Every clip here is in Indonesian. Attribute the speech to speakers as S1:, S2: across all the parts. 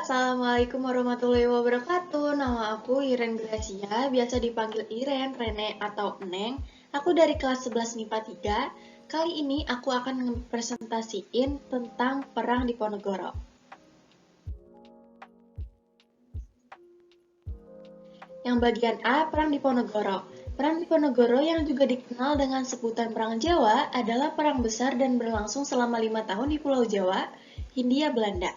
S1: Assalamualaikum warahmatullahi wabarakatuh. Nama aku Iren Gracia, biasa dipanggil Iren, Rene, atau Neng. Aku dari kelas 11 MIPA 3. Kali ini aku akan mempresentasiin tentang Perang Diponegoro. Yang bagian A, Perang Diponegoro. Perang Diponegoro yang juga dikenal dengan sebutan Perang Jawa adalah perang besar dan berlangsung selama 5 tahun di Pulau Jawa, Hindia Belanda.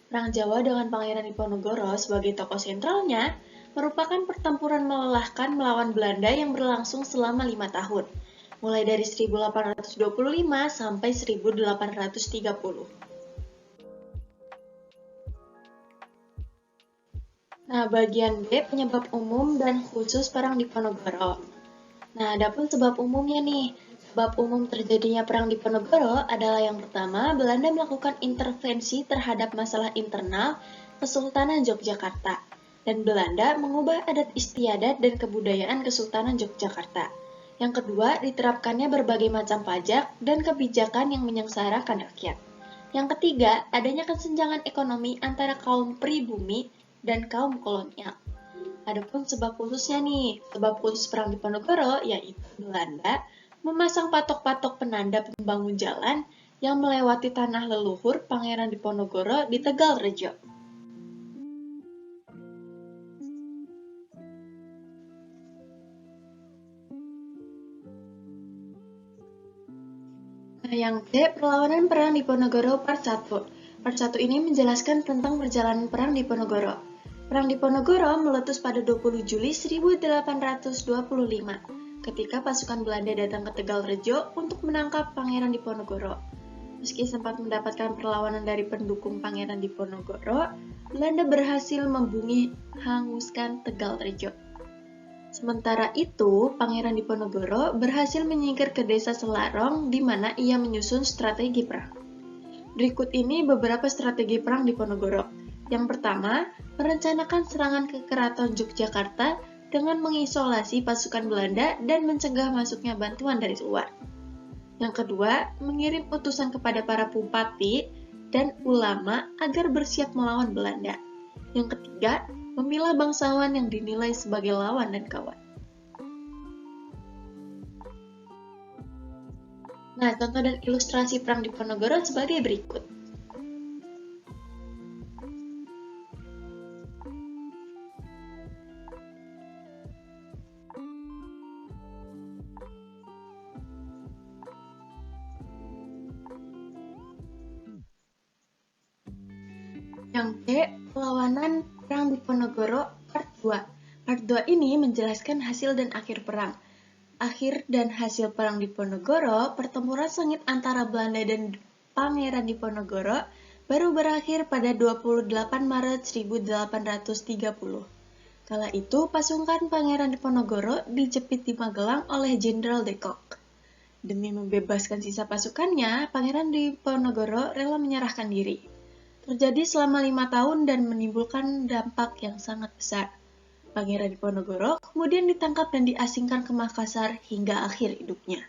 S1: Perang Jawa dengan Pangeran Diponegoro sebagai tokoh sentralnya merupakan pertempuran melelahkan melawan Belanda yang berlangsung selama 5 tahun, mulai dari 1825 sampai 1830. Nah, bagian B, penyebab umum dan khusus Perang Diponegoro. Nah, adapun sebab umumnya nih. Sebab umum terjadinya Perang Diponegoro adalah yang pertama, Belanda melakukan intervensi terhadap masalah internal Kesultanan Yogyakarta. Dan Belanda mengubah adat istiadat dan kebudayaan Kesultanan Yogyakarta. Yang kedua, diterapkannya berbagai macam pajak dan kebijakan yang menyengsarakan rakyat. Yang ketiga, adanya kesenjangan ekonomi antara kaum pribumi dan kaum kolonial. Adapun sebab khususnya nih, sebab khusus Perang Diponegoro yaitu Belanda memasang patok-patok penanda pembangun jalan yang melewati tanah leluhur Pangeran Diponegoro di Tegal Rejo. Nah, yang C, perlawanan Perang Diponegoro Part 1. Part 1 ini menjelaskan tentang perjalanan Perang Diponegoro. Perang Diponegoro meletus pada 20 Juli 1825 ketika pasukan Belanda datang ke Tegal Rejo untuk menangkap Pangeran Diponegoro. Meski sempat mendapatkan perlawanan dari pendukung Pangeran Diponegoro, Belanda berhasil membumi hanguskan Tegal Rejo. Sementara itu, Pangeran Diponegoro berhasil menyingkir ke desa Selarong di mana ia menyusun strategi perang. Berikut ini beberapa strategi perang Diponegoro. Yang pertama, merencanakan serangan ke Keraton Yogyakarta dengan mengisolasi pasukan Belanda dan mencegah masuknya bantuan dari luar. Yang kedua, mengirim utusan kepada para bupati dan ulama agar bersiap melawan Belanda. Yang ketiga, memilah bangsawan yang dinilai sebagai lawan dan kawan. Nah, contoh dan ilustrasi Perang Diponegoro sebagai berikut. Yang B, perlawanan Perang Diponegoro Part 2. Part 2 ini menjelaskan hasil dan akhir perang. Akhir dan hasil Perang Diponegoro, pertempuran sengit antara Belanda dan Pangeran Diponegoro baru berakhir pada 28 Maret 1830. Kala itu, pasukan Pangeran Diponegoro dijepit di Magelang oleh Jenderal de Kock. Demi membebaskan sisa pasukannya, Pangeran Diponegoro rela menyerahkan diri. Terjadi selama 5 tahun dan menimbulkan dampak yang sangat besar. Pangeran Diponegoro kemudian ditangkap dan diasingkan ke Makassar hingga akhir hidupnya.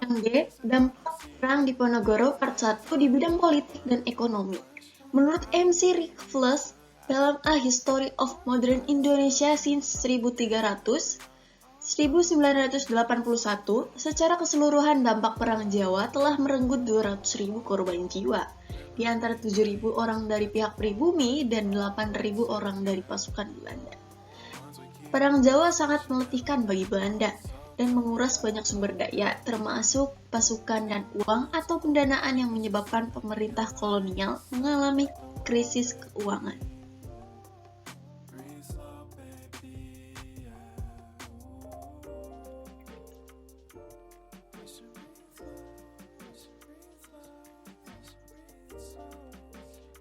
S1: Yang D, dampak Perang Diponegoro Part 1 di bidang politik dan ekonomi. Menurut MC Rickfles, dalam A History of Modern Indonesia since 1981, secara keseluruhan dampak Perang Jawa telah merenggut 200.000 korban jiwa, di antara 7.000 orang dari pihak pribumi dan 8.000 orang dari pasukan Belanda. Perang Jawa sangat meletihkan bagi Belanda dan menguras banyak sumber daya, termasuk pasukan dan uang atau pendanaan yang menyebabkan pemerintah kolonial mengalami krisis keuangan.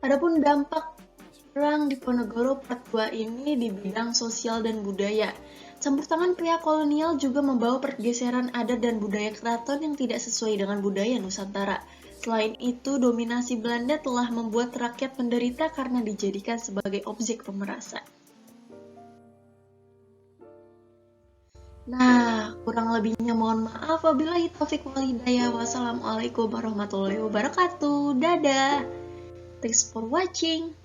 S1: Adapun dampak Perang Diponegoro Part 2 ini di bidang sosial dan budaya. Campur tangan pihak kolonial juga membawa pergeseran adat dan budaya keraton yang tidak sesuai dengan budaya Nusantara. Selain itu, dominasi Belanda telah membuat rakyat menderita karena dijadikan sebagai objek pemerasan. Nah, kurang lebihnya mohon maaf. Wabillahi taufik wal hidayah. Wassalamualaikum warahmatullahi wabarakatuh. Dadah. Thanks for watching.